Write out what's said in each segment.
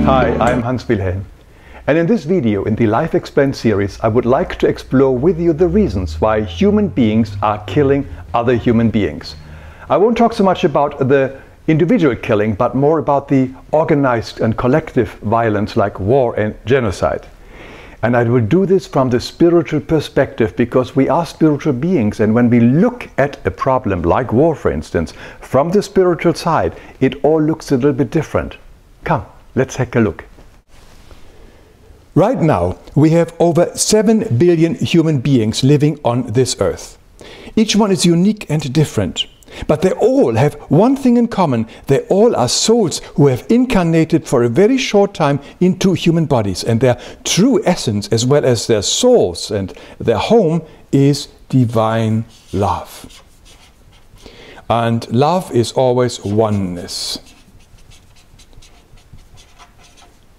Hi, I'm Hans Wilhelm, and in this video, in the Life Explained series, I would like to explore with you the reasons why human beings are killing other human beings. I won't talk so much about the individual killing, but more about the organized and collective violence like war and genocide. And I will do this from the spiritual perspective, because we are spiritual beings, and when we look at a problem like war, for instance, from the spiritual side, it all looks a little bit different. Come, let's take a look. Right now, we have over 7 billion human beings living on this earth. Each one is unique and different. But they all have one thing in common. They all are souls who have incarnated for a very short time into human bodies. And their true essence, as well as their source and their home, is divine love. And love is always oneness.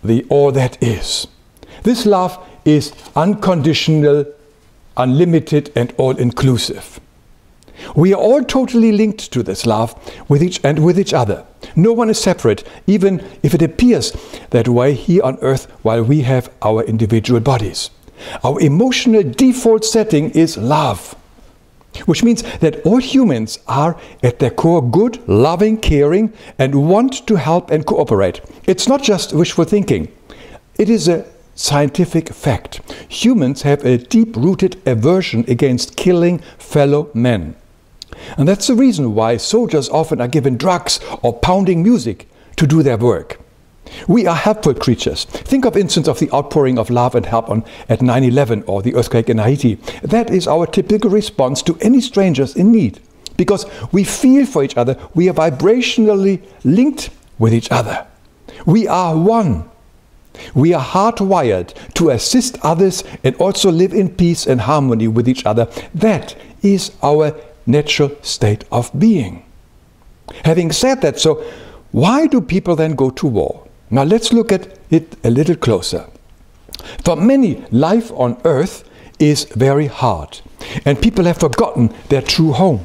The all that is. This love is unconditional, unlimited, and all-inclusive. We are all totally linked to this love with each other. No one is separate, even if it appears that way here on earth while we have our individual bodies. Our emotional default setting is love, which means that all humans are at their core good, loving, caring, and want to help and cooperate. It's not just wishful thinking. It is a scientific fact. Humans have a deep-rooted aversion against killing fellow men. And that's the reason why soldiers often are given drugs or pounding music to do their work. We are helpful creatures. Think of instance of the outpouring of love and help at 9/11 or the earthquake in Haiti. That is our typical response to any strangers in need. Because we feel for each other, we are vibrationally linked with each other. We are one. We are hardwired to assist others and also live in peace and harmony with each other. That is our natural state of being. Having said that, so why do people then go to war? Now let's look at it a little closer. For many, life on earth is very hard, and people have forgotten their true home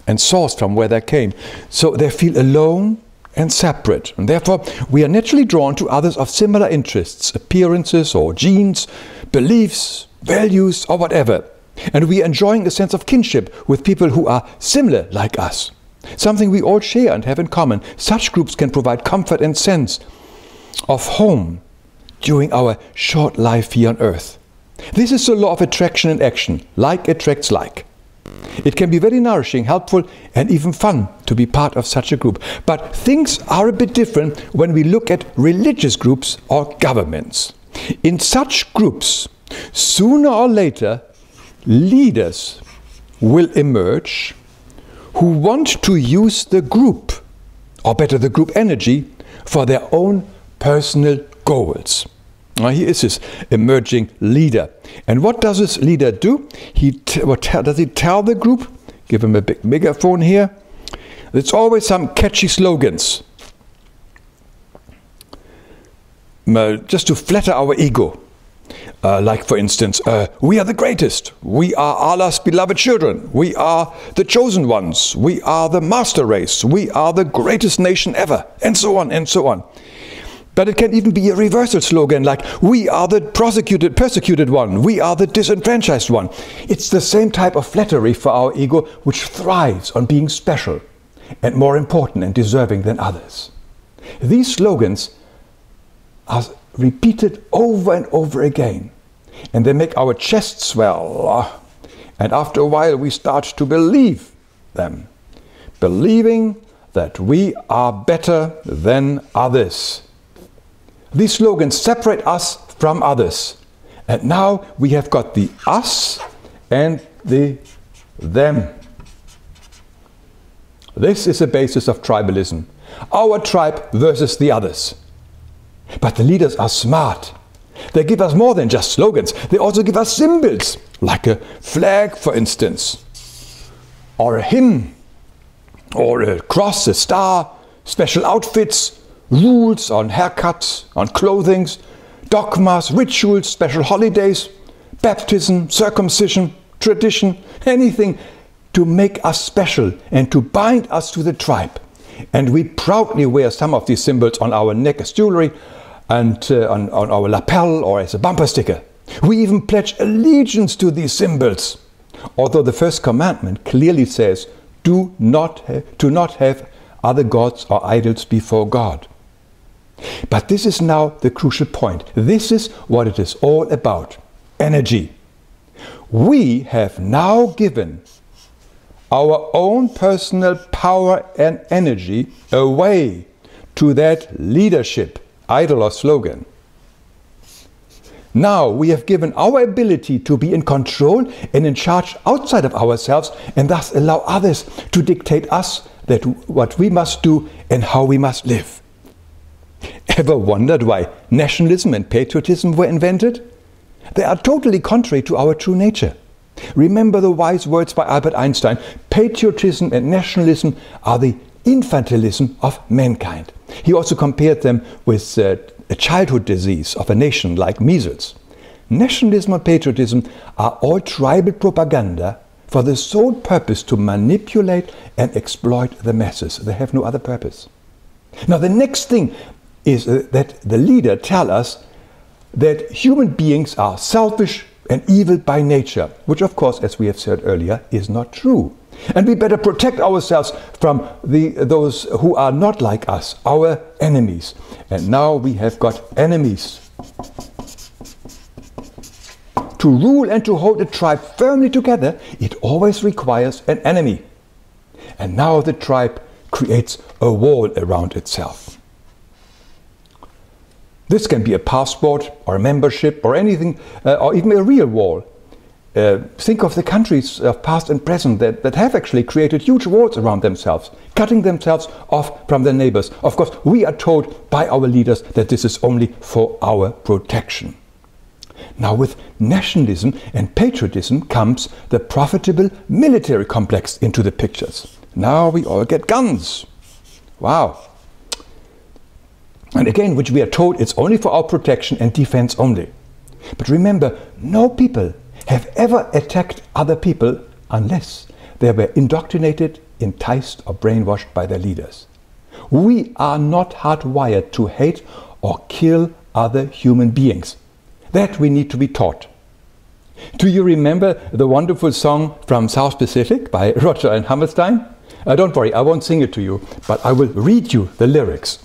and source from where they came. So they feel alone and separate, and therefore we are naturally drawn to others of similar interests, appearances or genes, beliefs, values, or whatever. And we are enjoying a sense of kinship with people who are similar like us, something we all share and have in common. Such groups can provide comfort and sense of home during our short life here on earth. This is the law of attraction and action. Like attracts like. It can be very nourishing, helpful, and even fun to be part of such a group. But things are a bit different when we look at religious groups or governments. In such groups, sooner or later, leaders will emerge who want to use the group, or better the group energy, for their own personal goals. Now here is this emerging leader. And what does this leader do? What does he tell the group? Give him a big megaphone here. It's always some catchy slogans. Just to flatter our ego. Like for instance, we are the greatest, we are Allah's beloved children, we are the chosen ones, we are the master race, we are the greatest nation ever, and so on and so on. But it can even be a reversal slogan like, we are the persecuted one, we are the disenfranchised one. It's the same type of flattery for our ego, which thrives on being special and more important and deserving than others. These slogans are repeated over and over again, and they make our chest swell, and after a while we start to believe them, believing that we are better than others. These slogans separate us from others, and now we have got the us and the them. This is the basis of tribalism, our tribe versus the others. But the leaders are smart. They give us more than just slogans. They also give us symbols, like a flag, for instance, or a hymn, or a cross, a star, special outfits, rules on haircuts, on clothing, dogmas, rituals, special holidays, baptism, circumcision, tradition, anything to make us special and to bind us to the tribe. And we proudly wear some of these symbols on our neck as jewelry, and on our lapel or as a bumper sticker. We even pledge allegiance to these symbols, although the first commandment clearly says, do not have other gods or idols before God. But this is now the crucial point. This is what it is all about. Energy. We have now given our own personal power and energy away to that leadership, idol or slogan. Now we have given our ability to be in control and in charge outside of ourselves, and thus allow others to dictate us that what we must do and how we must live. Ever wondered why nationalism and patriotism were invented? They are totally contrary to our true nature. Remember the wise words by Albert Einstein: patriotism and nationalism are the infantilism of mankind. He also compared them with a childhood disease of a nation like measles. Nationalism and patriotism are all tribal propaganda for the sole purpose to manipulate and exploit the masses. They have no other purpose. Now the next thing is that the leader tell us that human beings are selfish and evil by nature, which of course, as we have said earlier, is not true. And we better protect ourselves from those who are not like us, our enemies. And now we have got enemies. To rule and to hold a tribe firmly together, it always requires an enemy. And now the tribe creates a wall around itself. This can be a passport or a membership or anything, or even a real wall. Think of the countries of past and present that have actually created huge walls around themselves, cutting themselves off from their neighbors. Of course, we are told by our leaders that this is only for our protection. Now with nationalism and patriotism comes the profitable military complex into the pictures. Now we all get guns. Wow. And again, which we are told it's only for our protection and defense only. But remember, no people have ever attacked other people unless they were indoctrinated, enticed or brainwashed by their leaders. We are not hardwired to hate or kill other human beings. That we need to be taught. Do you remember the wonderful song from South Pacific by Roger and Hammerstein? Don't worry, I won't sing it to you, but I will read you the lyrics.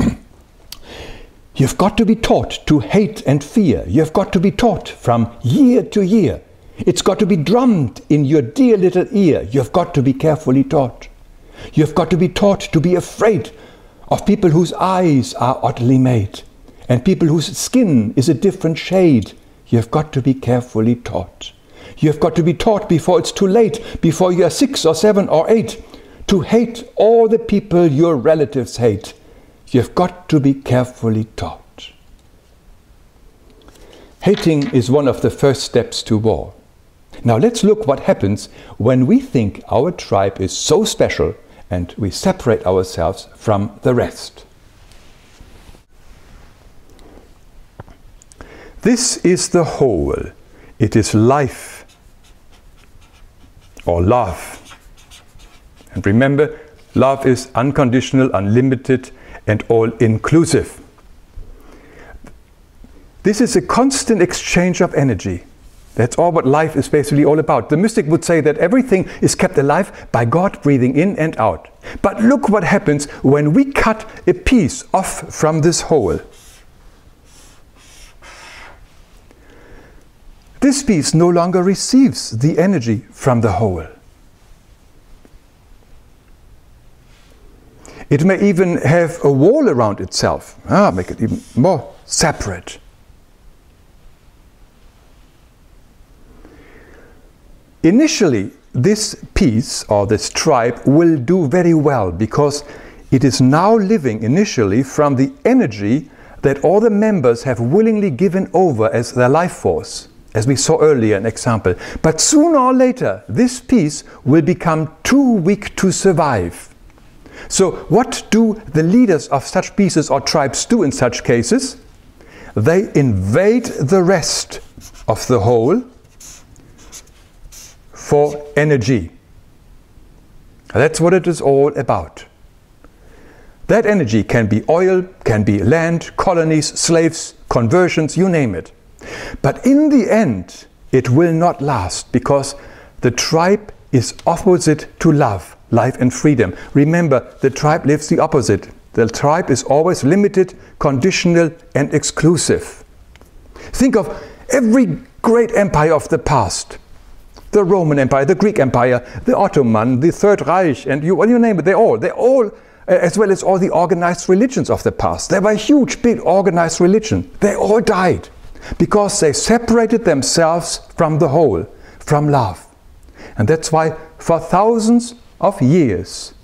You've got to be taught to hate and fear. You've got to be taught from year to year. It's got to be drummed in your dear little ear. You've got to be carefully taught. You've got to be taught to be afraid of people whose eyes are oddly made and people whose skin is a different shade. You've got to be carefully taught. You've got to be taught before it's too late, before you are 6 or 7 or 8, to hate all the people your relatives hate. You've got to be carefully taught. Hating is one of the first steps to war. Now let's look what happens when we think our tribe is so special and we separate ourselves from the rest. This is the whole. It is life or love. And remember, love is unconditional, unlimited, and all-inclusive. This is a constant exchange of energy. That's all what life is basically all about. The mystic would say that everything is kept alive by God breathing in and out. But look what happens when we cut a piece off from this whole. This piece no longer receives the energy from the whole. It may even have a wall around itself, make it even more separate. Initially, this piece or this tribe will do very well because it is now living initially from the energy that all the members have willingly given over as their life force, as we saw earlier an example. But sooner or later, this piece will become too weak to survive. So what do the leaders of such pieces or tribes do in such cases? They invade the rest of the whole for energy. That's what it is all about. That energy can be oil, can be land, colonies, slaves, conversions, you name it. But in the end, it will not last, because the tribe is opposite to love, life and freedom. Remember, the tribe lives the opposite. The tribe is always limited, conditional and exclusive. Think of every great empire of the past. The Roman Empire, the Greek Empire, the Ottoman, the Third Reich, and you name it, they all, as well as all the organized religions of the past. They were huge, big organized religion. They all died because they separated themselves from the whole, from love. And that's why for thousands of years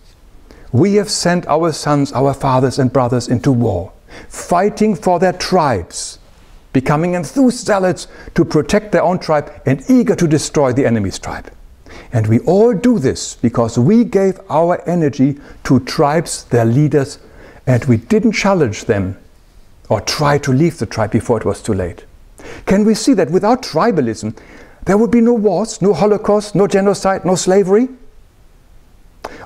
we have sent our sons, our fathers and brothers into war, fighting for their tribes, becoming enthused zealots to protect their own tribe and eager to destroy the enemy's tribe. And we all do this because we gave our energy to tribes, their leaders, and we didn't challenge them or try to leave the tribe before it was too late. Can we see that without tribalism, there would be no wars, no Holocaust, no genocide, no slavery?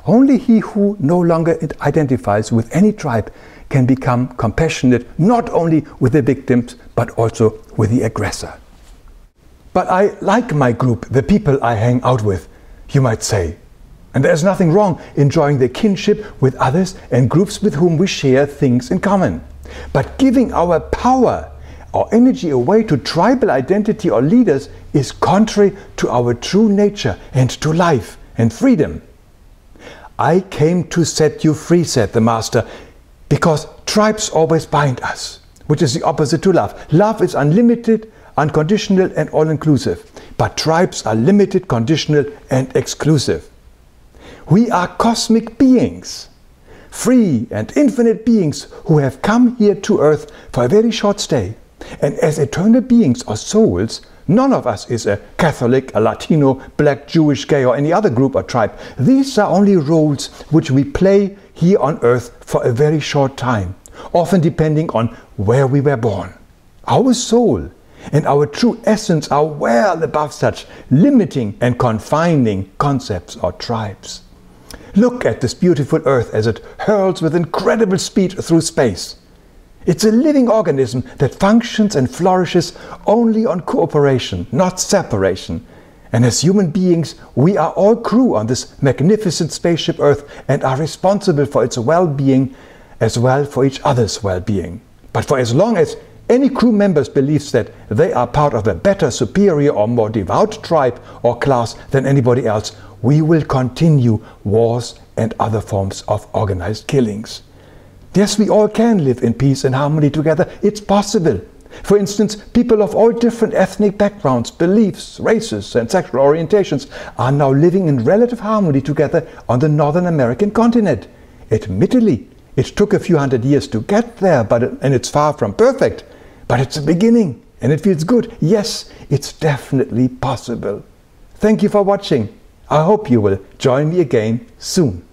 Only he who no longer identifies with any tribe can become compassionate, not only with the victims, but also with the aggressor. But I like my group, the people I hang out with, you might say. And there's nothing wrong enjoying the kinship with others and groups with whom we share things in common. But giving our power, our energy away to tribal identity or leaders is contrary to our true nature and to life and freedom. I came to set you free, said the Master, because tribes always bind us, which is the opposite to love. Love is unlimited, unconditional and all-inclusive, but tribes are limited, conditional and exclusive. We are cosmic beings, free and infinite beings who have come here to earth for a very short stay. And as eternal beings or souls, none of us is a Catholic, a Latino, black, Jewish, gay or any other group or tribe. These are only roles which we play here on earth for a very short time, often depending on where we were born. Our soul and our true essence are well above such limiting and confining concepts or tribes. Look at this beautiful earth as it hurls with incredible speed through space. It's a living organism that functions and flourishes only on cooperation, not separation. And as human beings, we are all crew on this magnificent spaceship Earth and are responsible for its well-being as well for each other's well-being. But for as long as any crew members believes that they are part of a better, superior or more devout tribe or class than anybody else, we will continue wars and other forms of organized killings. Yes, we all can live in peace and harmony together. It's possible. For instance, people of all different ethnic backgrounds, beliefs, races and sexual orientations are now living in relative harmony together on the Northern American continent. Admittedly, it took a few hundred years to get there, and it's far from perfect. But it's a beginning and it feels good. Yes, it's definitely possible. Thank you for watching. I hope you will join me again soon.